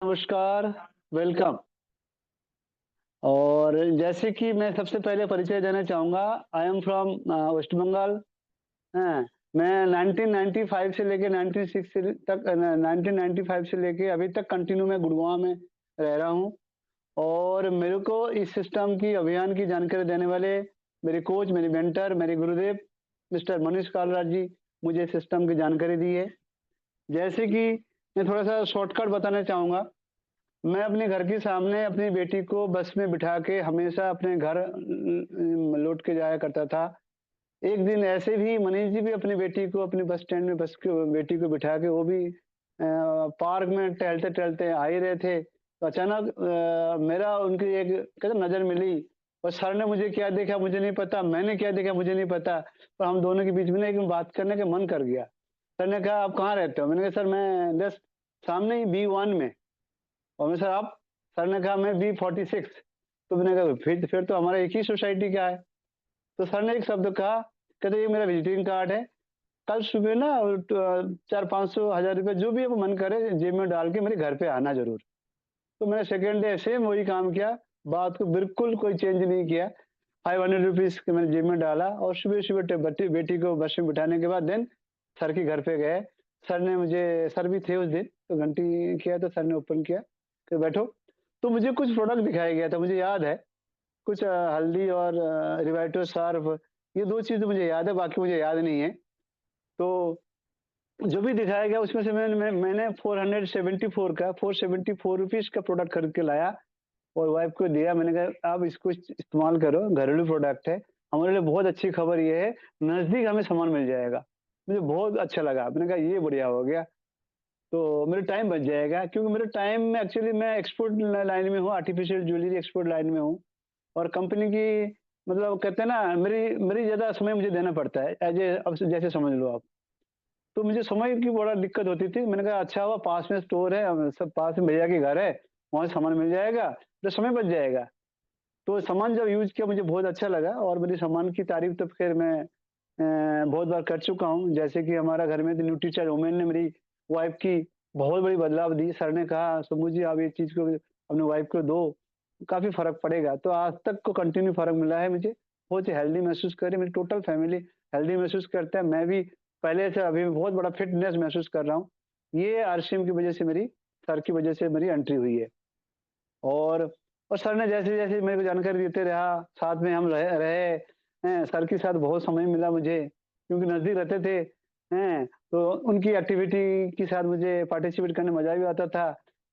नमस्कार, वेलकम। और जैसे कि मैं सबसे पहले परिचय देना चाहूँगा, I am from West Bengal. हैं, मैं 1995 से लेके 96 से तक 1995 से लेके अभी तक कंटिन्यू मैं गुड़गाँव में रह रहा हूँ। और मेरे को इस सिस्टम की अभियान की जानकारी देने वाले मेरे कोच, मेरे मेंटर, मेरे गुरुदेव मिस्टर मनीष कालराज जी मुझे सिस्टम की जानकारी दी है। जैसे कि मैं थोड़ा-सा शॉर्टकट बताना चाहूँगा। मैं अपने घर के सामने अपनी बेटी को बस में बिठा के हमेशा अपने घर लौट के जाया करता था। एक दिन ऐसे भी मनीष जी भी अपनी बेटी को अपने बस स्टैंड में बस को बेटी को बिठा के वो भी पार्क में टहलते-टहलते आ ही रहे थे। तो अचानक मेरा उनकी एक कहते नज़र मिली और सर ने मुझे क्या देखा मुझे नहीं पता, मैंने क्या देखा मुझे नहीं पता। पर हम दोनों के बीच में ना एक बात करने का मन कर गया। सर ने कहा, "आप कहाँ रहते हो?" मैंने कहा, "सर मैं जस्ट सामने ही B1 में।" और मैं सर आप? सर ने कहा मैं B46। तो मैंने कहा फिर तो हमारा एक ही सोसाइटी का है। तो सर ने एक शब्द कहा, कहते ये मेरा विजिटिंग कार्ड है। कल सुबह ना 400-500 हज़ार रुपए जो भी आपको मन करे जेब में डाल के मेरे घर पे आना ज़रूर। तो मैंने सेकंड डे सेम वही काम किया, बात को बिल्कुल कोई चेंज नहीं किया। 500 रुपीज़ के मैंने जेब में डाला और सुबह-सुबह बच्ची बेटी को बस में बिठाने के बाद देन सर के घर पे गए। सर ने मुझे सर भी थे उस दिन, तो घंटी किया तो सर ने ओपन किया कि बैठो। तो मुझे कुछ प्रोडक्ट दिखाया गया था, मुझे याद है। कुछ हल्दी और रिवाइटो सर्फ ये 2 चीज़ मुझे याद है, बाकी मुझे याद नहीं है। तो जो भी दिखाया गया उसमें से मैंने 474 का 474 रुपीज़ का प्रोडक्ट खरीद के लाया और वाइफ़ को दिया। मैंने कहा आप इसको इस्तेमाल करो, घरेलू प्रोडक्ट है। हमारे लिए बहुत अच्छी खबर ये है, नज़दीक हमें सामान मिल जाएगा। मुझे बहुत अच्छा लगा। मैंने कहा ये बढ़िया हो गया, तो मेरा टाइम बच जाएगा क्योंकि मेरे टाइम में एक्चुअली मैं एक्सपोर्ट लाइन में हूँ, आर्टिफ़िशियल ज्वेलरी एक्सपोर्ट लाइन में हूँ और कंपनी की मतलब कहते हैं ना मेरी मेरी ज़्यादा समय मुझे देना पड़ता है अब जैसे समझ लो आप। तो मुझे समय की बड़ा दिक्कत होती थी। मैंने कहा अच्छा हुआ पास में स्टोर है, सब पास में भैया के घर है, वहाँ से सामान मिल जाएगा, तो समय बच जाएगा। तो सामान जब यूज़ किया मुझे बहुत अच्छा लगा और मेरे सामान की तारीफ़ तो ख़ैर मैं बहुत बार कर चुका हूँ। जैसे कि हमारा घर में तो न्यूट्रीचार्ज वुमेन ने मेरी वाइफ़ की बहुत बड़ी बदलाव दी। सर ने कहा, "शंभू जी आप ये चीज़ को अपनी वाइफ़ को दो, काफ़ी फ़र्क पड़ेगा।" तो आज तक को कंटिन्यू फ़र्क मिला है मुझे। बहुत ही हेल्दी महसूस कर रही है, मेरी टोटल फैमिली हेल्दी महसूस करता है। मैं भी पहले से अभी बहुत बड़ा फिटनेस महसूस कर रहा हूँ। ये आरसीएम की वज़ह से मेरी सर की वज़ह से मेरी एंट्री हुई है। और और सर ने जैसे-जैसे मेरे को जानकारी देते रहा, साथ में हम रहे रहे, हैं, सर के साथ बहुत समय मिला मुझे, क्योंकि नज़दीक रहते थे, हैं, तो उनकी एक्टिविटी के साथ मुझे पार्टिसिपेट करने में मज़ा भी आता था।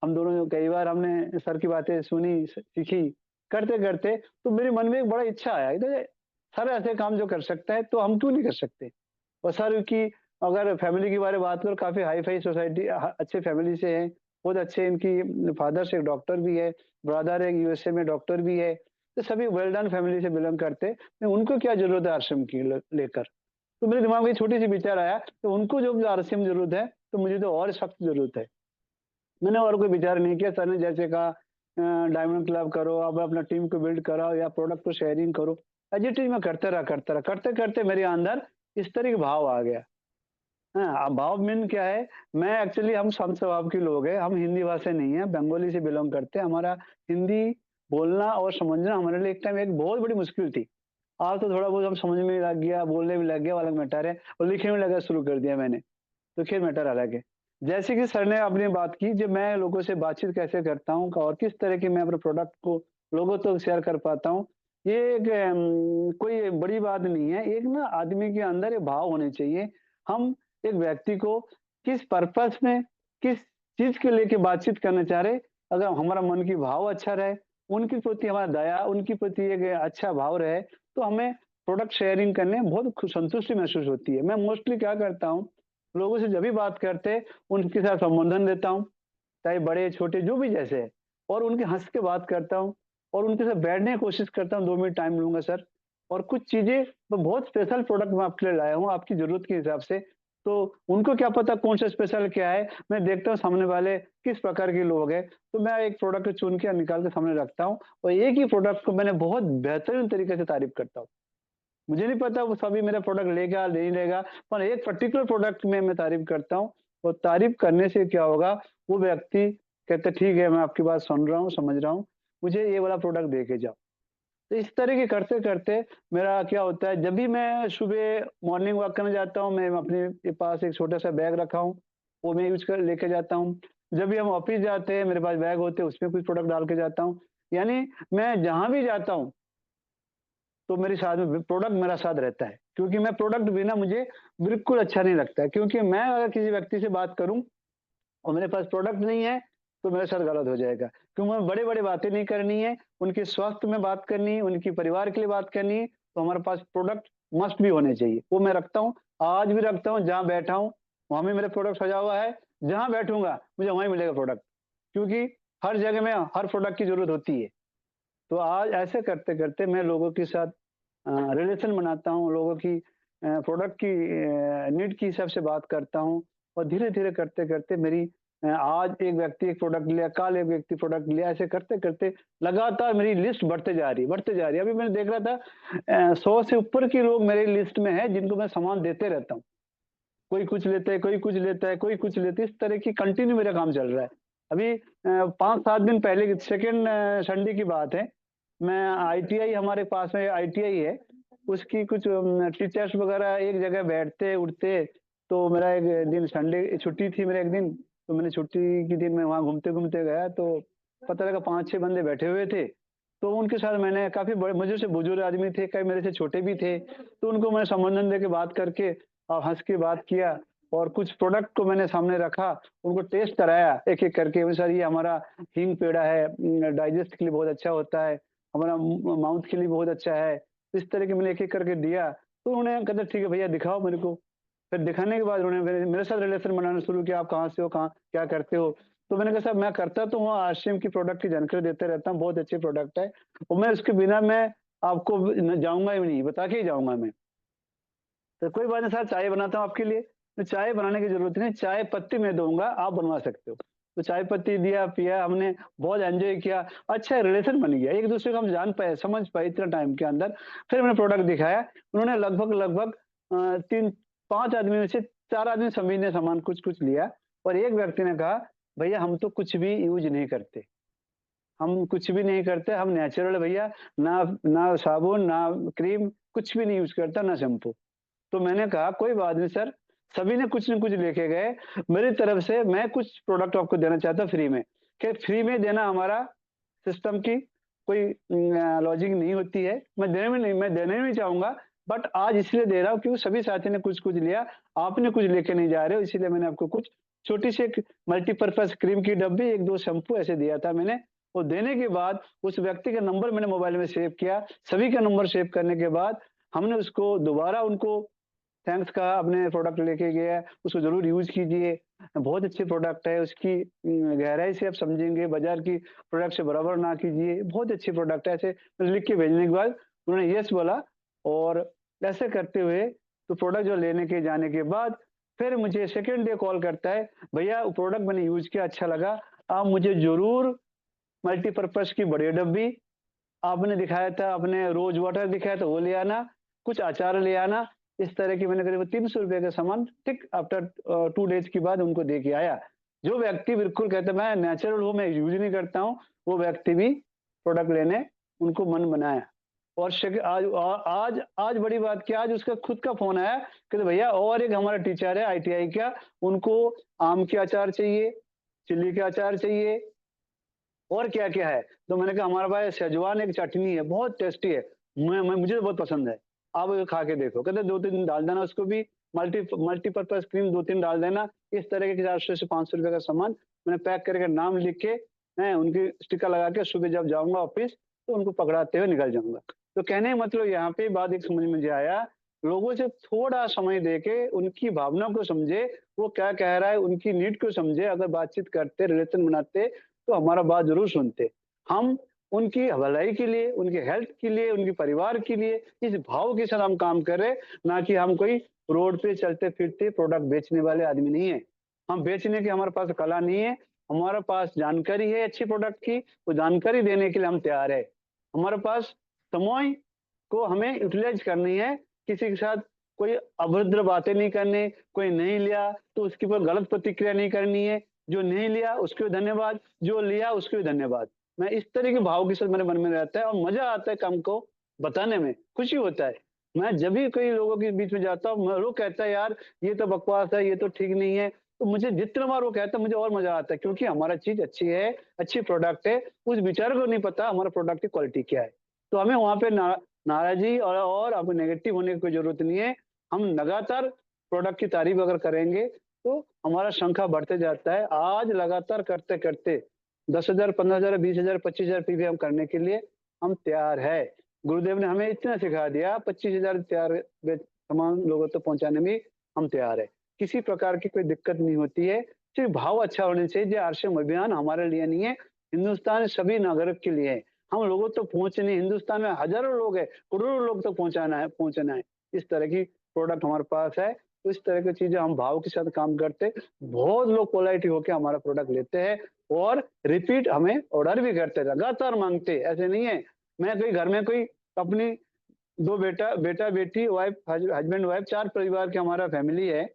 हम दोनों कई बार हमने सर की बातें सुनी, सीखी, करते-करते तो मेरे मन में एक बड़ा इच्छा आया, इधर सर ऐसे काम जो कर सकता है, तो हम क्यों नहीं कर सकते? और सर की अगर फैमिली के बारे में बात करूँ काफ़ी हाई-फाई सोसाइटी अच्छे फैमिली से हैं, बहुत अच्छे इनकी फादर एक डॉक्टर भी है, ब्रदर एक यूएसए में डॉक्टर भी है, तो सभी वेल डन फैमिली से बिलॉन्ग करते हैं, तो उनको क्या ज़रूरत है आश्रम की लेकर? तो मेरे दिमाग में छोटी-सी विचार आया, तो उनको जो आश्रम ज़रूरत है, तो मुझे तो और सख्त ज़रूरत है। मैंने और कोई विचार नहीं किया, सर ने जैसे कहा डायमंड क्लब करो, आप अपना टीम को बिल्ड कराओ या प्रोडक्ट को शेयरिंग करो। एज़ इट इज़ मैं करते रहा, करते-करते मेरे अंदर इस तरह का भाव आ गया। हाँ, भाव मीन क्या है, मैं एक्चुअली हम संत स्वभाव के लोग हैं, हम हिंदी भाषा नहीं है, बंगाली से बिलॉन्ग करते हैं। हमारा हिंदी बोलना और समझना हमारे लिए एक टाइम एक बहुत बड़ी मुश्किल थी। आज तो थोड़ा बहुत हम समझ में लग गया, बोलने भी लग गया, वो अलग मैटर है और लिखने में लगा शुरू कर दिया मैंने, तो खैर मैटर अलग है। जैसे कि सर ने अपनी बात की, जब मैं लोगों से बातचीत कैसे करता हूँ और किस तरह की मैं अपने प्रोडक्ट को लोगों तक शेयर कर पाता हूँ, ये एक कोई बड़ी बात नहीं है। एक ना आदमी के अंदर एक भाव होने चाहिए। हम एक व्यक्ति को किस पर्पज़ में, किस चीज़ को लेके बातचीत करना चाह रहे, अगर हमारा मन की भाव अच्छा रहे, उनके प्रति हमारा दया, उनके प्रति एक अच्छा भाव रहे, तो हमें प्रोडक्ट शेयरिंग करने में बहुत संतुष्टि महसूस होती है। मैं मोस्टली क्या करता हूँ, लोगों से जब भी बात करते, उनके साथ संबोधन देता हूँ, चाहे बड़े, छोटे जो भी जैसे हैं और उनके हँस के बात करता हूँ और उनके साथ बैठने की कोशिश करता हूँ, 2 मिनट टाइम लूँगा सर और कुछ चीज़ें मैं बहुत स्पेशल प्रोडक्ट मैं आपके लिए लाया हूँ, आपकी ज़रूरत के हिसाब से। तो उनको क्या पता कौन-सा स्पेशल क्या है, मैं देखता हूँ सामने वाले किस प्रकार के लोग हैं, तो मैं एक प्रोडक्ट चुन के निकाल के सामने रखता हूँ और एक ही प्रोडक्ट को मैंने बहुत बेहतरीन तरीके से तारीफ़ करता हूँ। मुझे नहीं पता वो सभी मेरा प्रोडक्ट लेगा, नहीं लेगा, पर एक पर्टिकुलर प्रोडक्ट में मैं तारीफ़ करता हूँ और तारीफ़ करने से क्या होगा, वो व्यक्ति कहते ठीक है, मैं आपकी बात सुन रहा हूँ, समझ रहा हूँ, मुझे ये वाला प्रोडक्ट दे के जाओ। तो इस तरह के करते-करते मेरा क्या होता है, जब भी मैं सुबह मॉर्निंग वॉक करने जाता हूँ, मैं अपने के पास एक छोटा-सा बैग रखा हूँ, वो मैं यूज़ कर लेके जाता हूँ। जब भी हम ऑफ़िस जाते हैं, मेरे पास बैग होते हैं, उसमें कुछ प्रोडक्ट डाल के जाता हूँ। यानी मैं जहाँ भी जाता हूँ, तो मेरे साथ में प्रोडक्ट मेरा साथ रहता है, क्योंकि मैं प्रोडक्ट बिना मुझे बिल्कुल अच्छा नहीं लगता है, क्योंकि मैं अगर किसी व्यक्ति से बात करूँ और मेरे पास प्रोडक्ट नहीं है, तो मेरे साथ गलत हो जाएगा। क्योंकि हमें बड़े-बड़े बातें नहीं करनी है, उनके स्वास्थ्य में बात करनी है, उनके परिवार के लिए बात करनी है, तो हमारे पास प्रोडक्ट मस्ट भी होने चाहिए। वो मैं रखता हूँ, आज भी रखता हूँ, जहाँ बैठा हूँ, वहाँ भी मेरा प्रोडक्ट सजा हुआ है। जहाँ बैठूँगा, मुझे वहीं मिलेगा प्रोडक्ट, क्योंकि हर जगह में हर प्रोडक्ट की ज़रूरत होती है। तो आज ऐसे करते-करते मैं लोगों के साथ रिलेशन बनाता हूँ, लोगों की प्रोडक्ट की नीड के हिसाब से बात करता हूँ और धीरे-धीरे करते-करते मेरी आज एक व्यक्ति एक प्रोडक्ट लिया, कल एक व्यक्ति प्रोडक्ट लिया, ऐसे करते-करते लगातार मेरी लिस्ट बढ़ते जा रही है, बढ़ते जा रही है। अभी मैंने देख रहा था 100 से ऊपर के लोग मेरी लिस्ट में हैं, जिनको मैं सामान देते रहता हूँ। कोई कुछ लेता है, कोई कुछ लेता है, कोई कुछ लेता है, इस तरह की कंटिन्यू मेरा काम चल रहा है। अभी 5-7 दिन पहले की सेकंड संडे की बात है, मैं आईटीआई हमारे पास में आईटीआई है, उसकी कुछ टीचर्स वगैरह एक जगह बैठते-उठते, तो मेरा एक दिन संडे छुट्टी थी मेरा एक दिन, तो मैंने छुट्टी के दिन मैं वहाँ घूमते-घूमते गया, तो पता लगा 5-6 बंदे बैठे हुए थे। तो उनके साथ मैंने काफ़ी बड़े मुझे से बुजुर्ग आदमी थे, कई मेरे से छोटे भी थे, तो उनको मैं संबोधन देके बात करके और हँस के बात किया और कुछ प्रोडक्ट को मैंने सामने रखा, उनको टेस्ट कराया एक-एक करके, "सर ये हमारा हींग पेड़ा है, डाइजेस्ट के लिए बहुत अच्छा होता है, हमारा माउथ के लिए बहुत अच्छा है।" इस तरह के मैंने एक-एक करके दिया, तो उन्होंने कहते ठीक है भैया दिखाओ मेरे को। फिर दिखाने के बाद उन्होंने फिर मेरे साथ रिलेशन बनाना शुरू किया, "आप कहाँ से हो? कहाँ क्या करते हो?" तो मैंने कहा, "साहब मैं करता तो हूँ, आरसीएम की प्रोडक्ट की जानकारी देते रहता हूँ, बहुत अच्छी प्रोडक्ट है और मैं उसके बिना मैं आपको न जाऊँगा ही नहीं, बता के ही जाऊँगा मैं।" तो कोई बात नहीं साहब, चाय बनाता हूँ आपके लिए। तो चाय बनाने की ज़रूरत नहीं, चाय पत्ती मैं दूँगा, आप बनवा सकते हो। तो चाय पत्ती दिया, पिया, हमने बहुत एन्जॉय किया। अच्छा रिलेशन बन गया, एक-दूसरे को हम जान पाए, समझ पाए इतने टाइम के अंदर। फिर मैंने प्रोडक्ट दिखाया, उन्होंने लगभग 3 5 आदमी में से 4 आदमी सभी ने सामान कुछ-कुछ लिया और एक व्यक्ति ने कहा, "भैया हम तो कुछ भी यूज़ नहीं करते। हम कुछ भी नहीं करते, हम नेचुरल भैया, ना ना साबुन, ना क्रीम, कुछ भी नहीं यूज़ करता, ना शैम्पू।" तो मैंने कहा कोई बात नहीं सर, सभी ने कुछ न कुछ लेके गए, मेरी तरफ से मैं कुछ प्रोडक्ट आपको देना चाहता हूँ फ्री में। कि फ्री में देना हमारा सिस्टम की कोई लॉजिक नहीं होती है। मैं देना ही नहीं चाहूँगा, बट आज इसलिए दे रहा हूँ क्योंकि सभी साथी ने कुछ-कुछ लिया, आपने कुछ लेके नहीं जा रहे हो, इसीलिए मैंने आपको कुछ छोटी-सी एक मल्टीपर्पज़ क्रीम की डब्बी, 1-2 शैम्पू ऐसे दिया था मैंने। और देने के बाद उस व्यक्ति का नंबर मैंने मोबाइल में सेव किया, सभी का नंबर सेव करने के बाद हमने उसको दोबारा उनको थैंक्स कहा, अपने प्रोडक्ट लेके गया, उसको ज़रूर यूज़ कीजिए। बहुत अच्छी प्रोडक्ट है, उसकी गहराई से आप समझेंगे, बाज़ार की प्रोडक्ट से बराबर ना कीजिए, बहुत अच्छी प्रोडक्ट है। ऐसे लिख के भेजने के बाद उन्होंने येस बोला और ऐसे करते हुए तो प्रोडक्ट जो लेने के जाने के बाद फिर मुझे सेकंड डे कॉल करता है, "भैया वो प्रोडक्ट मैंने यूज़ किया, अच्छा लगा। आप मुझे ज़रूर मल्टीपर्पज़ की बड़ी डब्बी आपने दिखाया था, आपने रोज़ वाटर दिखाया था, वो ले आना, कुछ अचार ले आना, इस तरह की मैंने करीब ₹300 का सामान ठीक आफ्टर 2 डेज़ के बाद उनको दे के आया। जो व्यक्ति बिल्कुल कहता है मैं नेचुरल हूँ, मैं यूज़ नहीं करता हूँ, वो व्यक्ति भी प्रोडक्ट लेने उनको मन बनाया। और आज बड़ी बात क्या आज उसका खुद का फ़ोन आया, कहते भैया और एक हमारा टीचर है आईटीआई का, उनको आम के अचार चाहिए, चिल्ली के अचार चाहिए और क्या-क्या है? तो मैंने कहा हमारे पास शेज़वान एक चटनी है, बहुत टेस्टी है। मैं मुझे तो बहुत पसंद है। आप ये खा के देखो। कहते 2-3 दिन डाल देना उसको भी मल्टीपर्पज़ क्रीम 2-3 डाल देना। इस तरह के 400 से ₹500 का सामान मैंने पैक करके नाम लिख के हैं, उनकी स्टिकर लगा के सुबह जब जाऊँगा ऑफ़िस तो उनको पकड़ाते हुए निकल जाऊँगा। तो कहने का मतलब यहाँ पे बात एक समझ में मुझे आया, लोगों से थोड़ा समय देके उनकी भावना को समझे, वो क्या कह रहा है, उनकी नीड को समझे, अगर बातचीत करते, रिलेशन बनाते तो हमारा बात ज़रूर सुनते। हम उनकी भलाई के लिए, उनके हेल्थ के लिए, उनके परिवार के लिए इस भाव के साथ हम काम कर रहे हैं, ना कि हम कोई रोड पे चलते-फिरते प्रोडक्ट बेचने वाले आदमी नहीं हैं। हम बेचने की हमारे पास कला नहीं है, हमारे पास जानकारी है अच्छी प्रोडक्ट की, वो जानकारी देने के लिए हम तैयार हैं। हमारे पास समय को हमें यूटिलाइज़ करनी है, किसी के साथ कोई अभद्र बातें नहीं करनी, कोई नहीं लिया तो उसके ऊपर गलत प्रतिक्रिया नहीं करनी है। जो नहीं लिया उसके भी धन्यवाद, जो लिया उसके भी धन्यवाद। मैं इस तरह के भाव के साथ मेरे मन में रहता है और मज़ा आता है काम को बताने में, खुशी होता है। मैं जब भी कई लोगों के बीच में जाता हूँ, लोग कहता है यार ये तो बकवास है, ये तो ठीक नहीं है। तो मुझे जितना बार वो कहता है मुझे और मज़ा आता है क्योंकि हमारा चीज़ अच्छी है, अच्छी प्रोडक्ट है, उस बेचारे को नहीं पता हमारा प्रोडक्ट की क्वालिटी क्या है। तो हमें वहाँ पे नाराज़ी और अब नेगेटिव होने की कोई ज़रूरत नहीं है। हम लगातार प्रोडक्ट की तारीफ़ अगर करेंगे, तो हमारा संख्या बढ़ते जाता है। आज लगातार करते-करते 10,000, 15,000, 20,000, 25,000 पीवी हम करने के लिए हम तैयार है। गुरुदेव ने हमें इतना सिखा दिया 25,000 तैयार तमाम लोगों तक पहुँचाने में हम तैयार है। किसी प्रकार की कोई दिक्कत नहीं होती है, सिर्फ भाव अच्छा होना चाहिए। जो आरसीएम अभियान हमारे लिए नहीं है, हिंदुस्तान के सभी नागरिक के लिए है। हम लोगों तक पहुँचने हिंदुस्तान में हज़ारों लोग हैं, करोड़ों लोग तक पहुँचना है। इस तरह की प्रोडक्ट हमारे पास है, तो इस तरह की चीज़ें हम भाव के साथ काम करते, बहुत लोग पोलाइट होके हमारा प्रोडक्ट लेते हैं और रिपीट हमें ऑर्डर भी करते हैं, लगातार माँगते हैं, ऐसे नहीं है। मैं कोई घर में कोई अपनी 2 बेटा-बेटी, वाइफ हस्बैंड-वाइफ 4 परिवार के हमारा फैमिली है।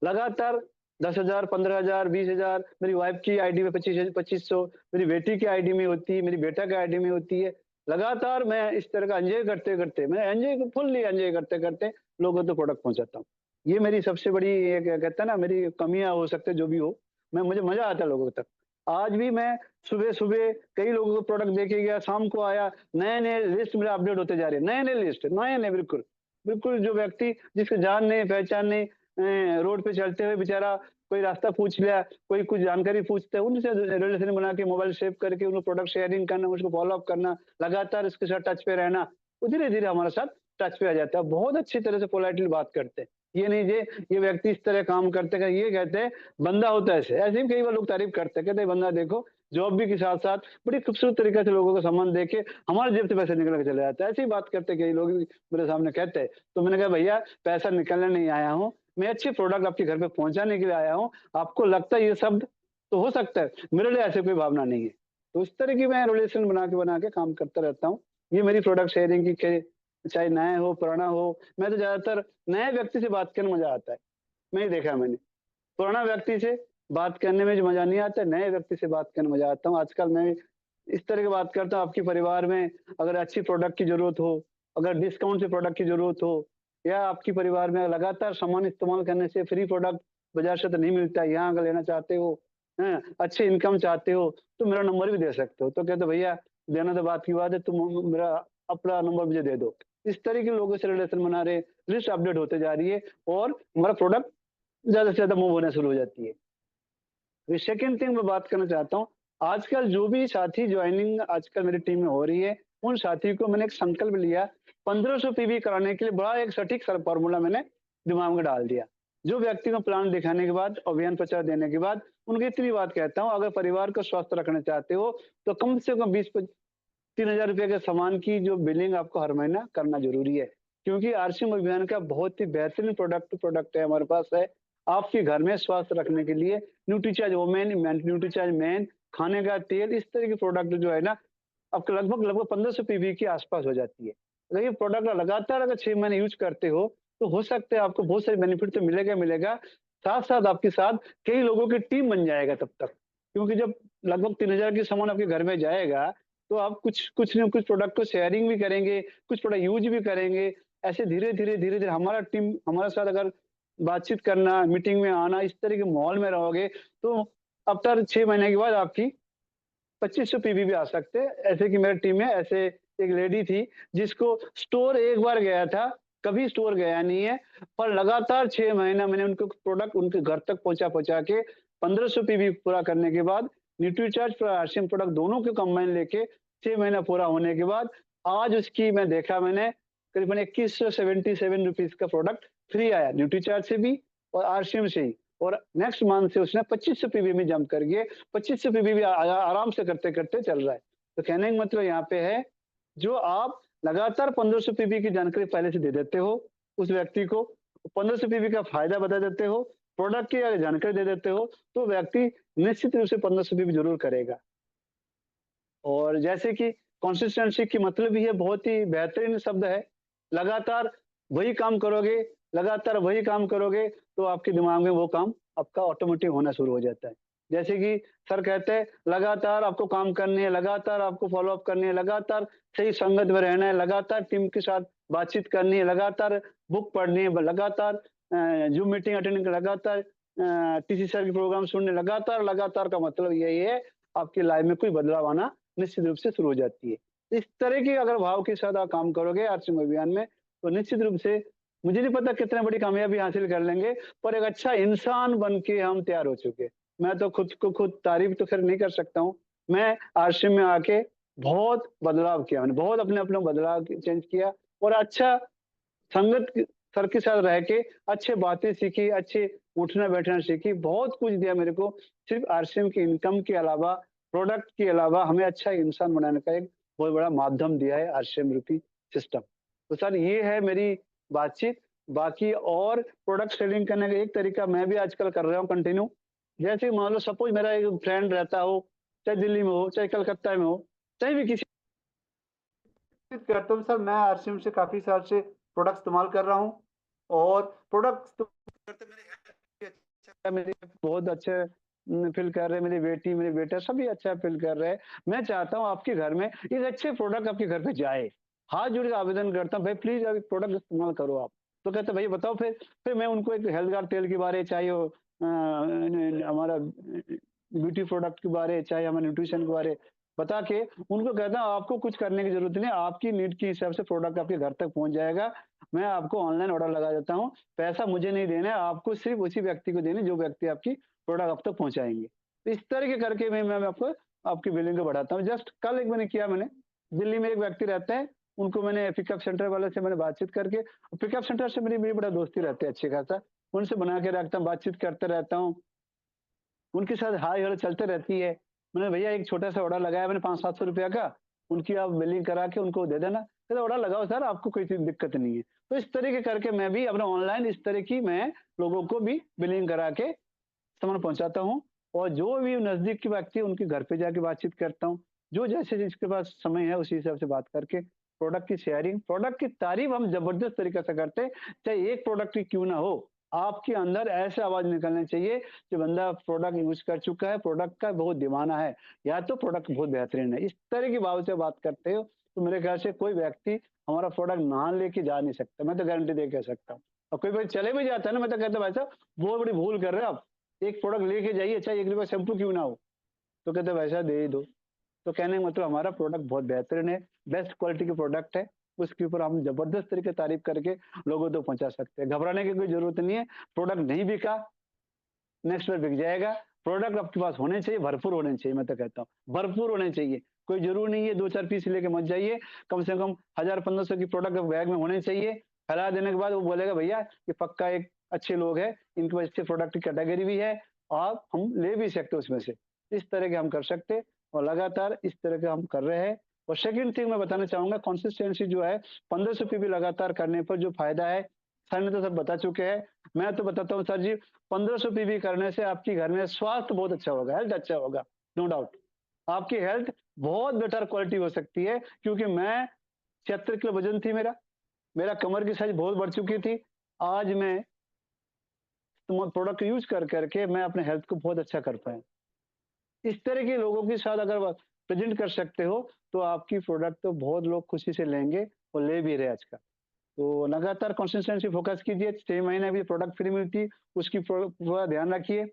लगातार 10,000, 15,000, 20,000 मेरी वाइफ की आईडी में 2500 मेरी बेटी की आईडी में होती है, मेरी बेटा की आईडी में होती है। लगातार मैं इस तरह का एन्जॉय करते-करते मैं एन्जॉय फुल्ली एन्जॉय करते-करते लोगों तक प्रोडक्ट पहुँचाता हूँ। ये मेरी सबसे बड़ी ये क्या कहते हैं ना मेरी कमियाँ हो सकती है जो भी हो, मुझे मज़ा आता है लोगों तक। आज भी मैं सुबह-सुबह कई लोगों को प्रोडक्ट दे के गया, शाम को आया, नए-नए लिस्ट मेरे अपडेट होते जा रहे हैं, नए-नए लिस्ट, नए-नए बिल्कुल। बिल्कुल जो व्यक्ति जिसको जान नहीं, पहचान नहीं रोड पे चलते हुए बेचारा कोई रास्ता पूछ लिया, कोई कुछ जानकारी पूछता है, उनसे रिलेशन बना के मोबाइल सेव करके उनको प्रोडक्ट शेयरिंग करना, उसको फॉलो अप करना, लगातार उसके साथ टच पे रहना, वो धीरे-धीरे हमारे साथ टच पे आ जाता है। बहुत अच्छी तरह से पोलाइटली बात करते हैं। ये नहीं ये व्यक्ति इस तरह काम करते हैं, ये कहते हैं बंदा होता है ऐसे। ऐसे भी कई बार लोग तारीफ करते हैं, कहते हैं बंदा देखो जॉब भी के साथ-साथ बड़ी खूबसूरत तरीके से लोगों का सामान दे के हमारे जेब से पैसे निकल के चले जाता है। ऐसी ही बात करते कई लोग भी मेरे सामने कहते हैं। तो मैंने कहा भैया पैसा निकालने नहीं आया हूँ, मैं अच्छे प्रोडक्ट आपके घर पे पहुँचाने के लिए आया हूँ। आपको लगता है ये शब्द तो हो सकता है, मेरे लिए ऐसी कोई भावना नहीं है। तो इस तरह की मैं रिलेशन बना के काम करता रहता हूँ। ये मेरी प्रोडक्ट शेयरिंग की चाहे नया हो, पुराना हो, मैं तो ज़्यादातर नए व्यक्ति से बात करने में मज़ा आता है। नहीं देखा है मैंने। पुराना व्यक्ति से बात करने में जो मज़ा नहीं आता, नए व्यक्ति से बात करने में मज़ा आता हूँ। आजकल मैं इस तरह की बात करता हूँ, आपके परिवार में अगर अच्छी प्रोडक्ट की ज़रूरत हो, अगर डिस्काउंट से प्रोडक्ट की ज़रूरत हो या आपके परिवार में लगातार सामान इस्तेमाल करने से फ्री प्रोडक्ट बाज़ार से तो नहीं मिलता है, यहाँ अगर लेना चाहते हो, हैं, अच्छी इनकम चाहते हो, तो मेरा नंबर भी दे सकते हो। तो कहते भैया देना तो बात की बात है, तुम मेरा अपना नंबर मुझे दे दो। इस तरह के लोगों से रिलेशन बना रहे, लिस्ट अपडेट होते जा रही है और हमारा प्रोडक्ट ज़्यादा से ज़्यादा मूव होना शुरू हो जाती है। फिर सेकंड थिंग मैं बात करना चाहता हूँ, आजकल जो भी साथी जॉइनिंग आजकल मेरी टीम में हो रही है, उन साथी को मैंने एक संकल्प लिया, 1500 पीवी कराने के लिए बड़ा एक सटीक फ़ॉर्मूला मैंने दिमाग में डाल दिया। जो व्यक्ति को प्लान दिखाने के बाद, अभियान प्रचार देने के बाद, उनको इतनी बात कहता हूँ, अगर परिवार को स्वस्थ रखना चाहते हो, तो कम से कम 20 ₹3000 के सामान की जो बिलिंग आपको हर महीना करना ज़रूरी है। क्योंकि आरसीएम अभियान का बहुत ही बेहतरीन प्रोडक्ट है हमारे पास है। आपके घर में स्वास्थ्य रखने के लिए न्यूट्रीचार्ज वुमेन, न्यूट्रीचार्ज मेन, खाने का तेल इस तरह की प्रोडक्ट जो है ना, आपको लगभग 1500 पीवी के आस-पास हो जाती है। अगर ये प्रोडक्ट लगातार अगर 6 महीने यूज़ करते हो, तो हो सकता है आपको बहुत सारे बेनिफिट तो मिलेगा ही मिलेगा। साथ-साथ आपके साथ कई लोगों की टीम बन जाएगा तब तक। क्योंकि जब लगभग 3000 के सामान आपके घर में जाएगा, तो आप कुछ न कुछ प्रोडक्ट को शेयरिंग भी करेंगे, कुछ प्रोडक्ट यूज़ भी करेंगे। ऐसे धीरे-धीरे हमारा टीम हमारे साथ अगर बातचीत करना, मीटिंग में आना, इस तरह के माहौल में रहोगे, तो आफ्टर 6 महीने के बाद आपकी 2500 पीवी भी आ सकते हैं। ऐसे कि मेरी टीम में ऐसे एक लेडी थी, जिसको स्टोर एक बार गया था, कभी स्टोर गया नहीं है, पर लगातार 6 महीना मैंने उनको प्रोडक्ट उनके घर तक पहुँचा के 1500 पीवी पूरा करने के बाद, न्यूट्रीचार्ज प्लस आरसीएम प्रोडक्ट दोनों को कंबाइन लेके 6 महीना पूरा होने के बाद, आज उसकी मैंने करीबन ₹2177 का प्रोडक्ट फ्री आया, न्यूट्रीचार्ज से भी और आरसीएम से ही। और नेक्स्ट मंथ से उसने 2500 पीवी में जंप करके 2500 पीवी भी आराम से करते-करते चल रहा है। तो कहने का मतलब यहाँ पे है, जो आप लगातार 1500 पीवी की जानकारी पहले से दे देते हो, उस व्यक्ति को 1500 पीवी का फ़ायदा बता देते हो, प्रोडक्ट की अगर जानकारी दे देते हो, तो व्यक्ति निश्चित रूप से 1500 पीवी ज़रूर करेगा। और जैसे कि कंसिस्टेंसी की मतलब ही है बहुत ही बेहतरीन शब्द है। लगातार वही काम करोगे, लगातार वही काम करोगे, तो आपके दिमाग में वो काम आपका ऑटोमेटिक होना शुरू हो जाता है। जैसे कि सर कहते हैं लगातार आपको काम करनी है, लगातार आपको फ़ॉलो अप करनी है, लगातार सही संगत में रहना है, लगातार टीम के साथ बातचीत करनी है, लगातार बुक पढ़नी है, लगातार ज़ूम मीटिंग अटेंड लगातार टीसी सर के प्रोग्राम सुनने लगातार का मतलब यही है, आपकी लाइफ़ में कोई बदलाव आना निश्चित रूप से शुरू हो जाती है। इस तरह के अगर भाव के साथ आप काम करोगे आरसीएम अभियान में, तो निश्चित रूप से मुझे नहीं पता कितनी बड़ी कामयाबी हासिल कर लेंगे, पर एक अच्छा इंसान बन के हम तैयार हो चुके हैं। मैं तो खुद को खुद तारीफ़ तो खैर नहीं कर सकता हूँ। मैं आश्रम में आके बहुत बदलाव किया मैंने, बहुत अपने-अपने बदलाव चेंज किया और अच्छा संगत सर के साथ रह के अच्छे बातें सीखी, अच्छे उठना-बैठना सीखी, बहुत कुछ दिया मेरे को। सिर्फ़ आरसीएम की इनकम के अलावा, प्रोडक्ट के अलावा हमें अच्छा इंसान बनाने का एक बहुत बड़ा माध्यम दिया है आरसीएम रूपी सिस्टम। तो सर ये है मेरी बातचीत। बाकी और प्रोडक्ट सेलिंग करने का एक तरीका मैं भी आजकल कर रहा हूँ कंटिन्यू। जैसे मान लो सपोज़ मेरा एक फ्रेंड रहता हो, चाहे दिल्ली में हो, चाहे कलकत्ता में हो, कहीं भी किसी करता हूँ सर मैं आरसीएम से काफ़ी साल से प्रोडक्ट इस्तेमाल कर रहा हूँ और प्रोडक्ट करते मेरे हेल्थ भी अच्छा मेरे बहुत अच्छे फ़ील कर रहे हैं, मेरी बेटी, मेरे बेटा सभी अच्छा फ़ील कर रहे हैं। मैं चाहता हूँ आपके घर में एक अच्छे प्रोडक्ट आपके घर पे जाए। हाथ जोड़ के आवेदन करता हूँ, भाई प्लीज़ अब एक प्रोडक्ट इस्तेमाल करो आप। तो कहते हैं भैया बताओ फिर मैं उनको एक हेल्थ गार्ड तेल के बारे चाहे वो न हमारा ब्यूटी प्रोडक्ट के बारे, चाहे हमारे न्यूट्रिशन के बारे बता के उनको कहता हूँ आपको कुछ करने की ज़रूरत नहीं है, आपकी नीड के हिसाब से प्रोडक्ट आपके घर तक पहुँच जाएगा। मैं आपको ऑनलाइन ऑर्डर लगा देता हूँ, पैसा मुझे नहीं देना है, आपको सिर्फ़ उसी व्यक्ति को देना है जो व्यक्ति आपकी प्रोडक्ट आप तक पहुँचाएँगे। तो इस तरीके करके मैं आपको आपकी बिलिंग को बढ़ाता हूँ। जस्ट कल एक मैंने किया मैंने, दिल्ली में एक व्यक्ति रहते हैं, उनको मैंने पिकअप सेंटर वाले से मैंने बातचीत करके पिकअप सेंटर से मेरी मेरी बड़ा दोस्ती रहती है अच्छी खासा, उनसे बना के रखता हूँ, बातचीत करते रहता हूँ। उनके साथ हाय-हेलो चलते रहती है। मैंने भैया एक छोटा-सा ऑर्डर लगाया मैंने 500-700 का, उनकी आप बिलिंग करा के उनको दे देना। कहते ऑर्डर लगाओ सर आपको कोई चीज़ दिक्कत नहीं है। तो इस तरीके करके मैं भी अपना ऑनलाइन इस तरह की मैं लोगों को भी बिलिंग करा के सामान पहुँचाता हूँ और जो भी नज़दीक के व्यक्ति हैं उनके घर पे जाके बातचीत करता हूँ। जो जैसे जिसके पास समय है उसी हिसाब से बात करके प्रोडक्ट की शेयरिंग, प्रोडक्ट की तारीफ़ हम ज़बरदस्त तरीके से करते हैं, चाहे एक प्रोडक्ट ही क्यों ना हो। आपके अंदर ऐसे आवाज़ निकलनी चाहिए कि बंदा प्रोडक्ट यूज़ कर चुका है, प्रोडक्ट का बहुत दीवाना है या तो प्रोडक्ट बहुत बेहतरीन है। इस तरह की भाव से बात करते हो तो मेरे ख्याल से कोई व्यक्ति हमारा प्रोडक्ट ना लेके जा नहीं सकता। मैं तो गारंटी दे के कह सकता हूँ। और कोई भाई चले भी जाता है ना मैं तो कहता हूँ भाई साहब बहुत बड़ी भूल कर रहे हो आप। एक प्रोडक्ट लेके जाइए चाहे ₹1 शैम्पू क्यों ना हो। तो कहते हैं भाई साहब दे ही दो। तो कहने का मतलब हमारा प्रोडक्ट बहुत बेहतरीन है, बेस्ट क्वालिटी के प्रोडक्ट है। उसके ऊपर हम ज़बरदस्त तरीके से तारीफ़ करके लोगों तक पहुँचा सकते हैं। घबराने की कोई ज़रूरत नहीं है। प्रोडक्ट नहीं बिका, नेक्स्ट बार बिक जाएगा। प्रोडक्ट आपके पास होने चाहिए, भरपूर होने चाहिए मैं तो कहता हूँ। भरपूर होने चाहिए। कोई ज़रूरी नहीं है 2-4 पीस लेके मत जाइए। कम से कम 1000-1500 की प्रोडक्ट बैग में होने चाहिए। फैला देने के बाद वो बोलेगा भैया ये पक्का एक अच्छे लोग हैं, इनके पास अच्छे प्रोडक्ट की कैटेगरी भी है और हम ले भी सकते हैं उसमें से। इस तरह के हम कर सकते हैं और लगातार इस तरह का हम कर रहे हैं। और सेकंड थिंग मैं बताना चाहूँगा कंसिस्टेंसी जो है 1500 पीबी लगातार करने पर जो फ़ायदा है, सर ने तो सब बता चुके हैं। मैं तो बताता हूँ सर जी 1500 पीबी करने से आपके घर में स्वास्थ्य बहुत अच्छा होगा, हेल्थ अच्छा होगा, नो डाउट। आपकी हेल्थ बहुत बेटर क्वालिटी हो सकती है क्योंकि मैं 76 किलो वज़न थी मेरा, मेरा कमर की साइज़ बहुत बढ़ चुकी थी। आज मैं प्रोडक्ट यूज़ कर के मैं अपने हेल्थ को बहुत अच्छा कर पाया। इस तरह के लोगों के साथ अगर आप प्रेज़ेंट कर सकते हो, तो आपकी प्रोडक्ट तो बहुत लोग खुशी से लेंगे और ले भी रहे हैं आजकल। तो लगातार कंसिस्टेंसी फ़ोकस कीजिए, 6 महीने अभी प्रोडक्ट फ्री मिलती, उसकी पूरा ध्यान रखिए।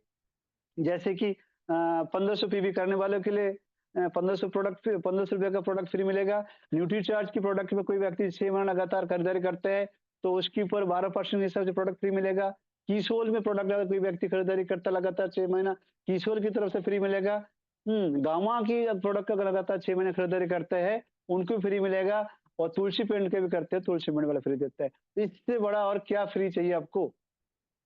जैसे कि 1500 पीवी करने वालों के लिए 1500 प्रोडक्ट फ्री ₹1500 का प्रोडक्ट फ्री मिलेगा। न्यूट्री चार्ज की प्रोडक्ट में कोई व्यक्ति 6 महीना लगातार खरीदारी करते हैं, तो उसके ऊपर 12% के हिसाब से प्रोडक्ट फ्री मिलेगा। कीसोल में प्रोडक्ट अगर कोई व्यक्ति खरीदारी करता है लगातार 6 महीना, कीसोल की तरफ से फ्री मिलेगा। गामा की प्रोडक्ट अगर लगातार 6 महीने खरीदारी करते हैं, उनको भी फ्री मिलेगा और तुलसी पेंट के भी करते हैं, तुलसी पेंट वाला फ्री देता है। इससे बड़ा और क्या फ्री चाहिए आपको?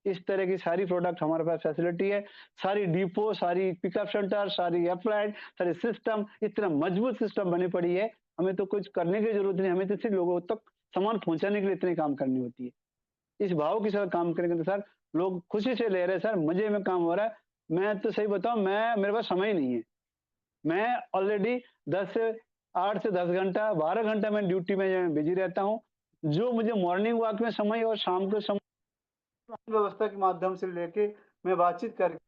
इस तरह की सारी प्रोडक्ट हमारे पास फैसिलिटी है। सारी डिपो, सारी पिकअप सेंटर, सारी अप्लाइड, सारे सिस्टम इतना मजबूत सिस्टम बनी पड़ी है, हमें तो कुछ करने की ज़रूरत नहीं, हमें तो सिर्फ़ लोगों तक सामान पहुँचाने के लिए इतनी काम करनी होती है। इस भाव के साथ काम करेंगे तो सर लोग खुशी से ले रहे हैं सर, मज़े में काम हो रहा है। मैं तो सही बताऊँ मैं मेरे पास समय ही नहीं है। मैं ऑलरेडी 10 से 8 से 10 घंटा, 12 घंटा मैं ड्यूटी में बिज़ी रहता हूँ। जो मुझे मॉर्निंग वॉक में समय और शाम को समय व्यवस्था के माध्यम से लेके मैं बातचीत करके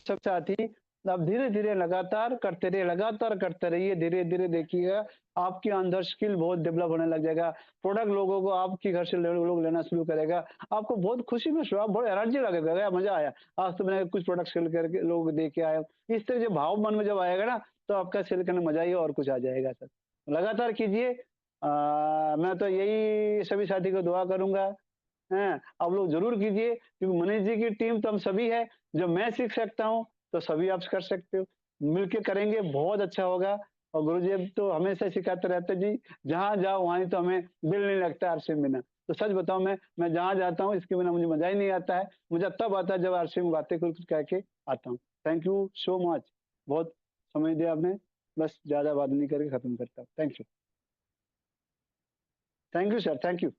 सब साथी आप धीरे-धीरे लगातार करते रहिए, धीरे-धीरे देखिएगा आपके अंदर स्किल बहुत डेवलप होने लग जाएगा। प्रोडक्ट लोगों को आपके घर से लोग लेना शुरू करेगा। आपको बहुत खुशी महसूस होगा, बहुत एनर्जी लगेगा, यार मज़ा आया। आज तो मैंने कुछ प्रोडक्ट सेल करके लोगों को दे के आया हूँ। इस तरह से भाव मन में जब आएगा ना, तो आपका सेल करने में मज़ा ही और कुछ आ जाएगा सर। लगातार कीजिए। मैं तो यही सभी साथी को दुआ करूँगा, हैं? आप लोग ज़रूर कीजिए क्योंकि मनीष जी की टीम तो हम सभी है, जो मैं सीख सकता हूँ, तो सभी आप कर सकते हो। मिलके करेंगे बहुत अच्छा होगा और गुरुजी अब तो हमेशा सिखाते रहते जी, जहाँ जाओ वहीं तो हमें दिल नहीं लगता आरसी में बिना। तो सच बताऊँ मैं जहाँ जाता हूँ इसके बिना मुझे मज़ा ही नहीं आता है। मुझे तब आता है जब आरसी में बातें कुछ कह के आता हूँ। Thank you so much. बहुत समय दिया आपने। बस ज़्यादा बात नहीं करके खत्म करता हूँ। Thank you. Thank you sir, thank you.